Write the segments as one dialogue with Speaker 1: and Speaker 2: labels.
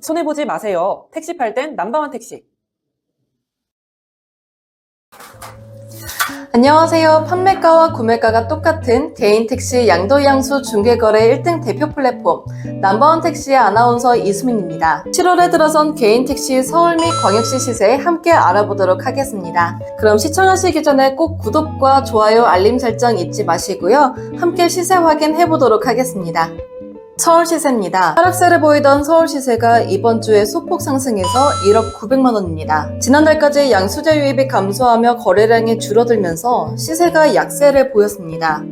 Speaker 1: 손해보지 마세요. 택시 팔 땐 넘버원 택시.
Speaker 2: 안녕하세요. 판매가와 구매가가 똑같은 개인 택시 양도양수 중개거래 1등 대표 플랫폼 넘버원 택시의 아나운서 이수민입니다. 7월에 들어선 개인 택시 서울 및 광역시 시세 함께 알아보도록 하겠습니다. 그럼 시청하시기 전에 꼭 구독과 좋아요, 알림 설정 잊지 마시고요. 함께 시세 확인해 보도록 하겠습니다. 서울 시세입니다. 하락세를 보이던 서울 시세가 이번 주에 소폭 상승해서 1억 900만 원입니다. 지난달까지 양수제 유입이 감소하며 거래량이 줄어들면서 시세가 약세를 보였습니다.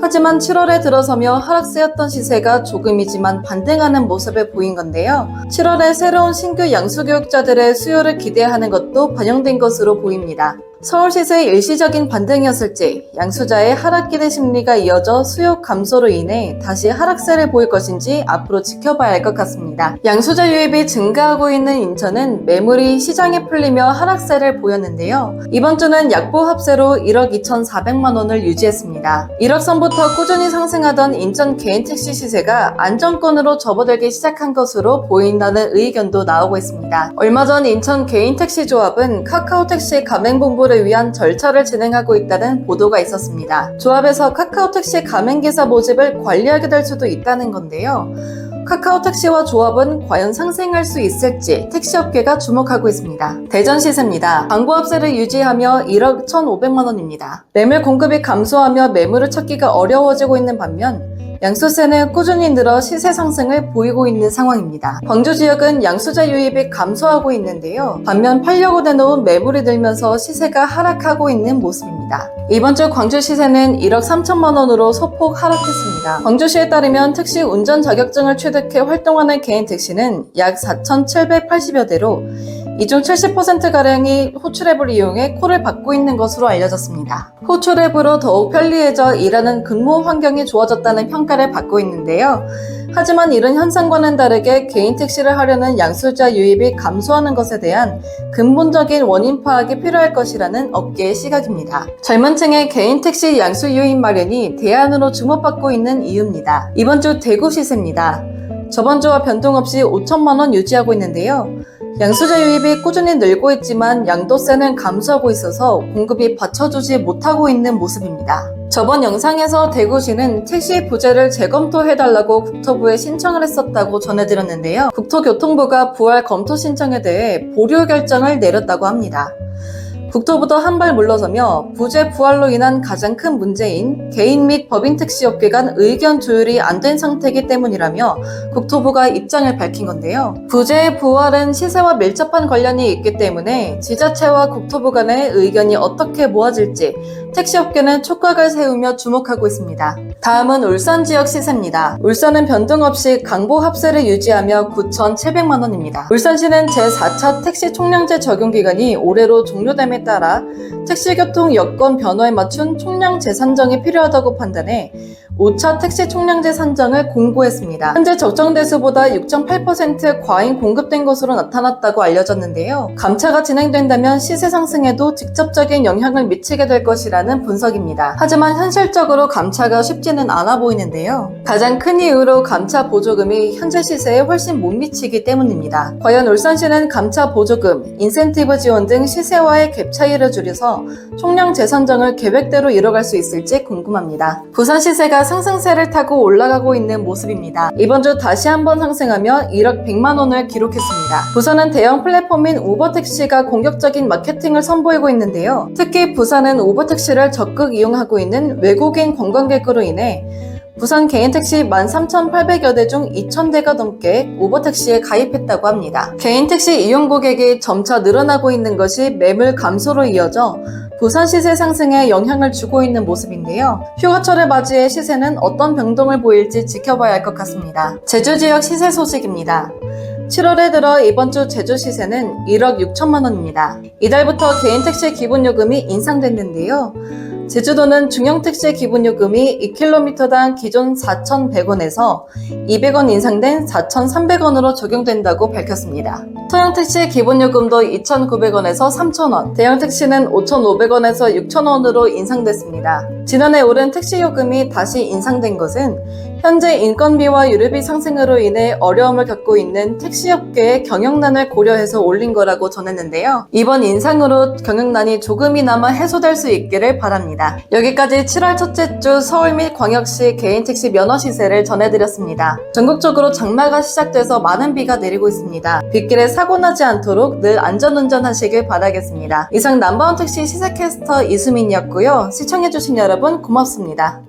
Speaker 2: 하지만 7월에 들어서며 하락세였던 시세가 조금이지만 반등하는 모습을 보인 건데요. 7월에 새로운 신규 양수교육자들의 수요를 기대하는 것도 반영된 것으로 보입니다. 서울 시세의 일시적인 반등이었을지 양수자의 하락 기대 심리가 이어져 수요 감소로 인해 다시 하락세를 보일 것인지 앞으로 지켜봐야 할 것 같습니다. 양수자 유입이 증가하고 있는 인천은 매물이 시장에 풀리며 하락세를 보였는데요. 이번 주는 약보 합세로 1억 2,400만 원을 유지했습니다. 1억 선부터 꾸준히 상승하던 인천 개인 택시 시세가 안정권으로 접어들기 시작한 것으로 보인다는 의견도 나오고 있습니다. 얼마 전 인천 개인 택시 조합은 카카오택시 가맹본부를 위한 절차를 진행하고 있다는 보도가 있었습니다. 조합에서 카카오택시 가맹기사 모집을 관리하게 될 수도 있다는 건데요. 카카오택시와 조합은 과연 상생할 수 있을지 택시업계가 주목하고 있습니다. 대전 시세입니다. 광고 합세를 유지하며 1억 1,500만 원입니다. 매물 공급이 감소하며 매물을 찾기가 어려워지고 있는 반면 양수세는 꾸준히 늘어 시세 상승을 보이고 있는 상황입니다. 광주 지역은 양수자 유입이 감소하고 있는데요. 반면 팔려고 내놓은 매물이 늘면서 시세가 하락하고 있는 모습입니다. 이번 주 광주 시세는 1억 3천만 원으로 소폭 하락했습니다. 광주시에 따르면 택시 운전 자격증을 취득해 활동하는 개인 택시는 약 4,780여 대로 이 중 70%가량이 호출앱을 이용해 콜을 받고 있는 것으로 알려졌습니다. 호출앱으로 더욱 편리해져 일하는 근무 환경이 좋아졌다는 평가를 받고 있는데요. 하지만 이런 현상과는 다르게 개인 택시를 하려는 양수자 유입이 감소하는 것에 대한 근본적인 원인 파악이 필요할 것이라는 업계의 시각입니다. 젊은 층의 개인 택시 양수 유입 마련이 대안으로 주목받고 있는 이유입니다. 이번 주 대구 시세입니다. 저번 주와 변동 없이 5천만 원 유지하고 있는데요. 양수자 유입이 꾸준히 늘고 있지만 양도세는 감소하고 있어서 공급이 받쳐주지 못하고 있는 모습입니다. 저번 영상에서 대구시는 택시 부재를 재검토해달라고 국토부에 신청을 했었다고 전해드렸는데요. 국토교통부가 부활 검토 신청에 대해 보류 결정을 내렸다고 합니다. 국토부도 한 발 물러서며 부재 부활로 인한 가장 큰 문제인 개인 및 법인 택시업계 간 의견 조율이 안 된 상태이기 때문이라며 국토부가 입장을 밝힌 건데요. 부재의 부활은 시세와 밀접한 관련이 있기 때문에 지자체와 국토부 간의 의견이 어떻게 모아질지 택시업계는 촉각을 세우며 주목하고 있습니다. 다음은 울산 지역 시세입니다. 울산은 변동 없이 강보 합세를 유지하며 9,700만 원입니다. 울산시는 제4차 택시 총량제 적용 기간이 올해로 종료됨에 따라 택시교통 여건 변화에 맞춘 총량제 산정이 필요하다고 판단해 5차 택시 총량제 산정을 공고했습니다. 현재 적정 대수보다 6.8% 과잉 공급된 것으로 나타났다고 알려졌는데요. 감차가 진행된다면 시세 상승에도 직접적인 영향을 미치게 될 것이라는 분석입니다. 하지만 현실적으로 감차가 쉽지는 않아 보이는데요. 가장 큰 이유로 감차 보조금이 현재 시세에 훨씬 못 미치기 때문입니다. 과연 울산시는 감차 보조금, 인센티브 지원 등 시세와의 갭 차이를 줄여서 총량 재산정을 계획대로 이뤄갈 수 있을지 궁금합니다. 부산 시세가 상승세를 타고 올라가고 있는 모습입니다. 이번 주 다시 한번 상승하며 1억 100만 원을 기록했습니다. 부산은 대형 플랫폼인 우버택시가 공격적인 마케팅을 선보이고 있는데요. 특히 부산은 우버택시를 적극 이용하고 있는 외국인 관광객으로 인해 부산 개인택시 13,800여 대 중 2,000대가 넘게 우버택시에 가입했다고 합니다. 개인택시 이용 고객이 점차 늘어나고 있는 것이 매물 감소로 이어져 부산 시세 상승에 영향을 주고 있는 모습인데요. 휴가철을 맞이해 시세는 어떤 변동을 보일지 지켜봐야 할 것 같습니다. 제주 지역 시세 소식입니다. 7월에 들어 이번 주 제주 시세는 1억 6천만 원입니다. 이달부터 개인택시 기본요금이 인상됐는데요. 제주도는 중형택시 기본요금이 2km당 기존 4,100원에서 200원 인상된 4,300원으로 적용된다고 밝혔습니다. 소형택시 기본요금도 2,900원에서 3,000원, 대형택시는 5,500원에서 6,000원으로 인상됐습니다. 지난해 오른 택시요금이 다시 인상된 것은 현재 인건비와 유류비 상승으로 인해 어려움을 겪고 있는 택시업계의 경영난을 고려해서 올린 거라고 전했는데요. 이번 인상으로 경영난이 조금이나마 해소될 수 있기를 바랍니다. 여기까지 7월 첫째 주 서울 및 광역시 개인택시 면허 시세를 전해드렸습니다. 전국적으로 장마가 시작돼서 많은 비가 내리고 있습니다. 빗길에 사고 나지 않도록 늘 안전운전 하시길 바라겠습니다. 이상 넘버원 택시 시세캐스터 이수민이었고요. 시청해주신 여러분 고맙습니다.